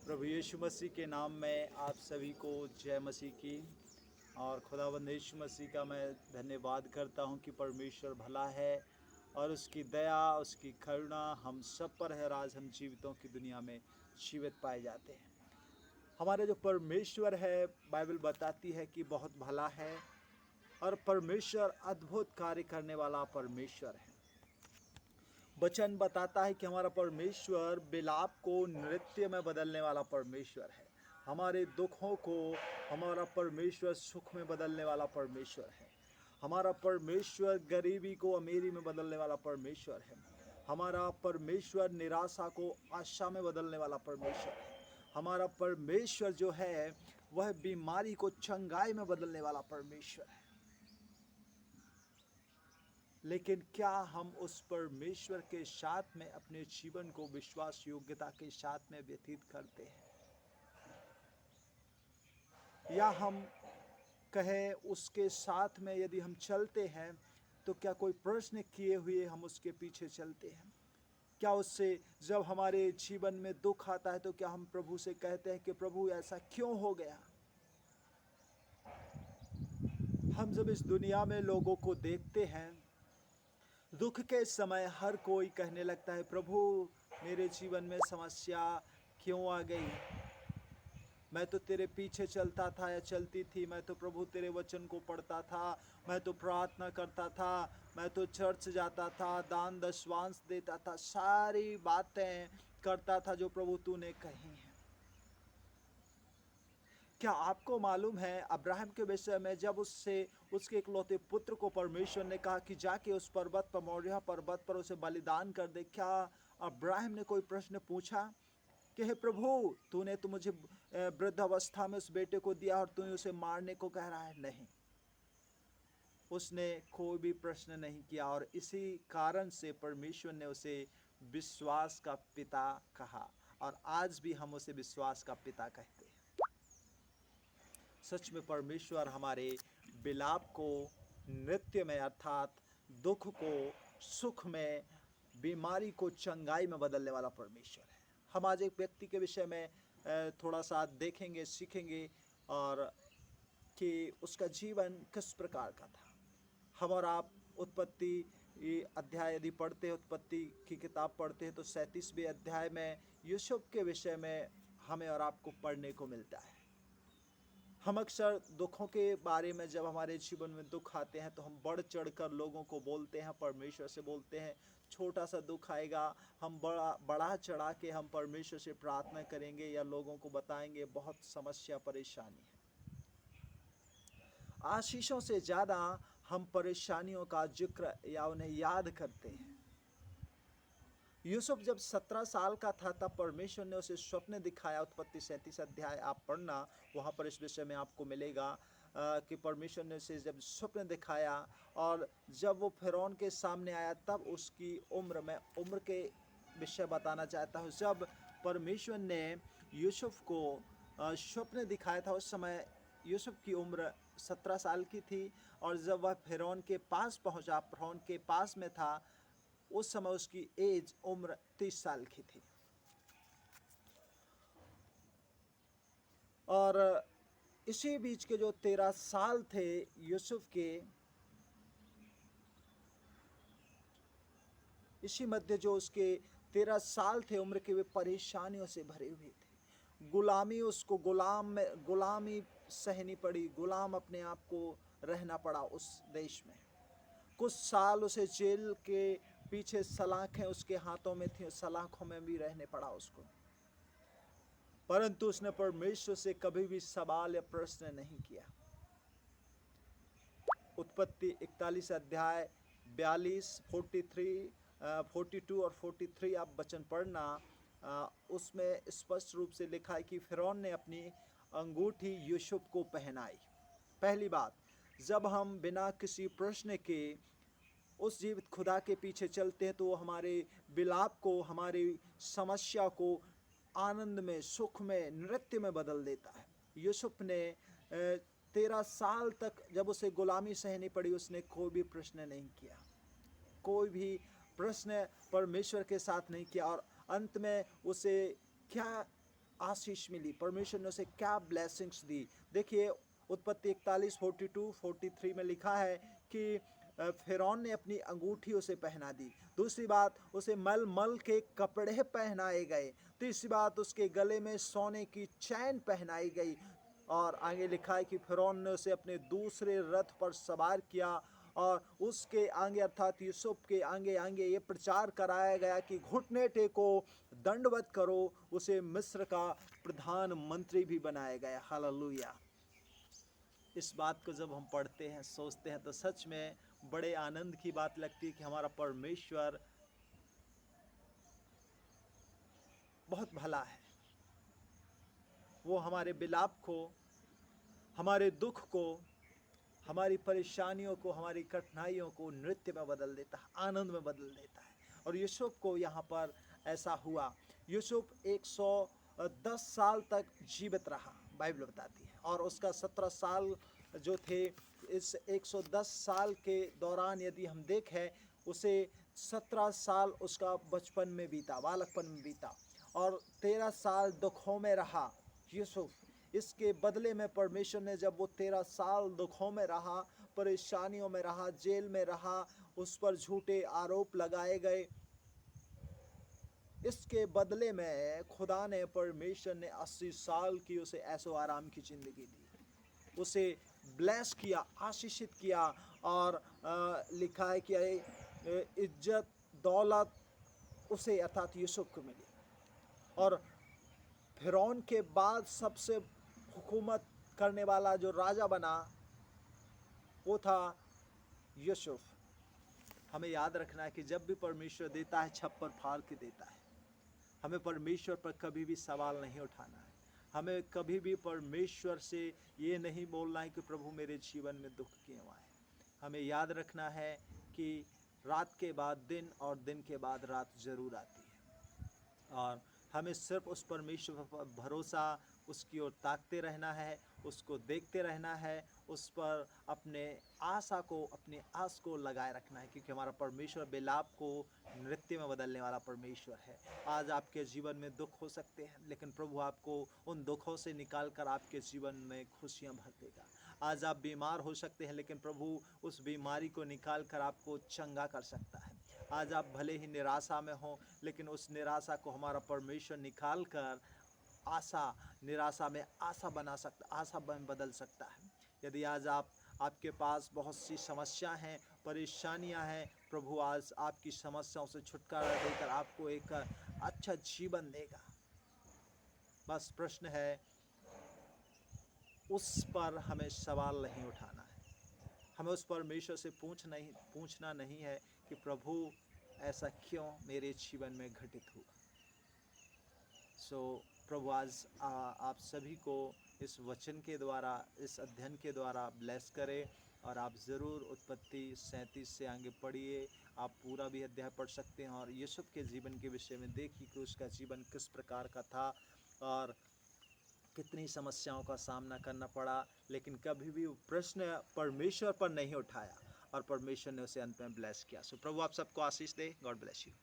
प्रभु यीशु मसीह के नाम में आप सभी को जय मसीह की। और खुदावंद यीशु मसीह का मैं धन्यवाद करता हूं कि परमेश्वर भला है और उसकी दया, उसकी करुणा हम सब पर है और आज हम जीवितों की दुनिया में जीवित पाए जाते हैं। हमारे जो परमेश्वर है, बाइबल बताती है कि बहुत भला है और परमेश्वर अद्भुत कार्य करने वाला परमेश्वर है। वचन बताता है कि हमारा परमेश्वर विलाप को नृत्य में बदलने वाला परमेश्वर है। हमारे दुखों को हमारा परमेश्वर सुख में बदलने वाला परमेश्वर है। हमारा परमेश्वर गरीबी को अमीरी में बदलने वाला परमेश्वर है। हमारा परमेश्वर निराशा को आशा में बदलने वाला परमेश्वर है। हमारा परमेश्वर जो है वह बीमारी को चंगाई में बदलने वाला परमेश्वर है। लेकिन क्या हम उस परमेश्वर के साथ में अपने जीवन को विश्वास योग्यता के साथ में व्यतीत करते हैं, या हम कहें उसके साथ में यदि हम चलते हैं तो क्या कोई प्रश्न किए हुए हम उसके पीछे चलते हैं? क्या उससे जब हमारे जीवन में दुख आता है तो क्या हम प्रभु से कहते हैं कि प्रभु ऐसा क्यों हो गया? हम जब इस दुनिया में लोगों को देखते हैं, दुख के समय हर कोई कहने लगता है, प्रभु मेरे जीवन में समस्या क्यों आ गई? मैं तो तेरे पीछे चलता था या चलती थी, मैं तो प्रभु तेरे वचन को पढ़ता था, मैं तो प्रार्थना करता था, मैं तो चर्च जाता था, दान दशवांश देता था, सारी बातें करता था जो प्रभु तूने कही हैं। क्या आपको मालूम है अब्राहम के विषय में, जब उससे उसके इकलौते पुत्र को परमेश्वर ने कहा कि जाके उस पर्वत पर, मोरिया पर्वत पर उसे बलिदान कर दे, क्या अब्राहम ने कोई प्रश्न पूछा कि हे प्रभु तूने तो मुझे वृद्धावस्था में उस बेटे को दिया और तू उसे मारने को कह रहा है? नहीं, उसने कोई भी प्रश्न नहीं किया और इसी कारण से परमेश्वर ने उसे विश्वास का पिता कहा और आज भी हम उसे विश्वास का पिता कहते हैं। सच में परमेश्वर हमारे विलाप को नृत्य में अर्थात दुख को सुख में, बीमारी को चंगाई में बदलने वाला परमेश्वर है। हम आज एक व्यक्ति के विषय में थोड़ा सा देखेंगे, सीखेंगे और कि उसका जीवन किस प्रकार का था। हम और आप उत्पत्ति अध्याय यदि पढ़ते हैं, उत्पत्ति की किताब पढ़ते हैं तो 37वें अध्याय में यूसुफ के विषय में हमें और आपको पढ़ने को मिलता है। हम अक्सर दुखों के बारे में, जब हमारे जीवन में दुख आते हैं तो हम बढ़ चढ़कर लोगों को बोलते हैं, परमेश्वर से बोलते हैं। छोटा सा दुख आएगा, हम बढ़ा चढ़ा के हम परमेश्वर से प्रार्थना करेंगे या लोगों को बताएंगे बहुत समस्या परेशानी है। आशीषों से ज़्यादा हम परेशानियों का जिक्र या उन्हें याद करते हैं। यूसुफ जब 17 साल का था तब परमेश्वर ने उसे स्वप्न दिखाया। उत्पत्ति 37 अध्याय आप पढ़ना, वहाँ पर इस विषय में आपको मिलेगा कि परमेश्वर ने उसे जब स्वप्न दिखाया और जब वो फिरौन के सामने आया तब उसकी उम्र, मैं उम्र के विषय बताना चाहता हूँ। जब परमेश्वर ने यूसुफ को स्वप्न दिखाया था उस समय यूसुफ की उम्र 17 साल की थी और जब वह फिरौन के पास पहुँचा, फिरौन के पास में था, उस समय उसकी एज उम्र 30 साल की थी। और इसी बीच के जो 13 साल थे यूसुफ के, इसी मध्य जो उसके 13 साल थे उम्र के, वे परेशानियों से भरे हुए थे। गुलामी, उसको गुलामी सहनी पड़ी, गुलाम अपने आप को रहना पड़ा उस देश में। कुछ साल उसे जेल के पीछे सलाखें उसके हाथों में थी, सलाखों में भी रहने पड़ा उसको। परंतु उसने परमेश्वर से कभी भी सवाल या प्रश्न नहीं किया। उत्पत्ति 41 अध्याय 42, 42 और 43 आप वचन पढ़ना, उसमें स्पष्ट रूप से लिखा है कि फिरौन ने अपनी अंगूठी यूसुफ को पहनाई। पहली बात, जब हम बिना किसी प्रश्न के उस जीवित खुदा के पीछे चलते हैं तो वो हमारे विलाप को, हमारी समस्या को आनंद में, सुख में, नृत्य में बदल देता है। यूसुफ ने 13 साल तक जब उसे गुलामी सहनी पड़ी, उसने कोई भी प्रश्न नहीं किया, कोई भी प्रश्न परमेश्वर के साथ नहीं किया और अंत में उसे क्या आशीष मिली, परमेश्वर ने उसे क्या ब्लेसिंग्स दी। देखिए उत्पत्ति 41, 42, 43 में लिखा है कि फिरौन ने अपनी अंगूठी उसे पहना दी। दूसरी बात, उसे मल के कपड़े पहनाए गए। तीसरी बात, उसके गले में सोने की चैन पहनाई गई। और आगे लिखा है कि फिरौन ने उसे अपने दूसरे रथ पर सवार किया और उसके आगे अर्थात यूसुफ के आगे आगे ये प्रचार कराया गया कि घुटने टेको, दंडवत करो। उसे मिस्र का प्रधानमंत्री भी बनाया गया। हालेलुया। इस बात को जब हम पढ़ते हैं, सोचते हैं, तो सच में बड़े आनंद की बात लगती है कि हमारा परमेश्वर बहुत भला है। वो हमारे विलाप को, हमारे दुख को, हमारी परेशानियों को, हमारी कठिनाइयों को नृत्य में बदल देता है, आनंद में बदल देता है। और यूसुफ को यहाँ पर ऐसा हुआ। यूसुफ 110 साल तक जीवित रहा, बाइबल बताती है। और उसका 17 साल जो थे, इस 110 साल के दौरान यदि हम देखें, उसे 17 साल उसका बचपन में बीता, बालकपन में बीता, और 13 साल दुखों में रहा यूसुफ। इसके बदले में परमेश्वर ने, जब वो 13 साल दुखों में रहा, परेशानियों में रहा, जेल में रहा, उस पर झूठे आरोप लगाए गए, इसके बदले में खुदा ने, परमेश्वर ने 80 साल की उसे ऐसो आराम की जिंदगी दी, उसे ब्लेस किया, आशीषित किया। और लिखा है कि इज्जत दौलत उसे अर्थात यूसुफ को मिली। और फिरौन के बाद सबसे हुकूमत करने वाला जो राजा बना, वो था यूसुफ। हमें याद रखना है कि जब भी परमेश्वर देता है, छप्पर फाड़ के देता है। हमें परमेश्वर पर कभी भी सवाल नहीं उठाना है। हमें कभी भी परमेश्वर से ये नहीं बोलना है कि प्रभु मेरे जीवन में दुख क्यों आए। हमें याद रखना है कि रात के बाद दिन और दिन के बाद रात जरूर आती है। और हमें सिर्फ उस परमेश्वर पर भरोसा, उसकी ओर ताकते रहना है, उसको देखते रहना है, उस पर अपने आशा को, अपनी आस को लगाए रखना है, क्योंकि हमारा परमेश्वर बेलाप को नृत्य में बदलने वाला परमेश्वर है। आज आपके जीवन में दुख हो सकते हैं, लेकिन प्रभु आपको उन दुखों से निकाल कर आपके जीवन में खुशियाँ भर देगा। आज आप बीमार हो सकते हैं, लेकिन प्रभु उस बीमारी को निकाल कर आपको चंगा कर सकता है। आज आप भले ही निराशा में हो, लेकिन उस निराशा को हमारा परमेश्वर निकाल कर आशा, निराशा में आशा बना सकता, आशा में बदल सकता है। यदि आज आपके पास बहुत सी समस्या हैं, परेशानियां हैं, प्रभु आज आपकी समस्याओं से छुटकारा देकर आपको एक अच्छा जीवन देगा। बस प्रश्न है, उस पर हमें सवाल नहीं उठाना है। हमें उस परमेश्वर से पूछना नहीं है कि प्रभु ऐसा क्यों मेरे जीवन में घटित हुआ। प्रभु आज आप सभी को इस वचन के द्वारा, इस अध्ययन के द्वारा ब्लेस करे। और आप ज़रूर उत्पत्ति 37 से आगे पढ़िए। आप पूरा भी अध्याय पढ़ सकते हैं और यूसुफ के जीवन के विषय में देखिए कि उसका जीवन किस प्रकार का था और कितनी समस्याओं का सामना करना पड़ा, लेकिन कभी भी प्रश्न परमेश्वर पर नहीं उठाया और परमेश्वर ने उसे अंत में ब्लेस किया। प्रभु आप सबको आशीष दे। God bless you.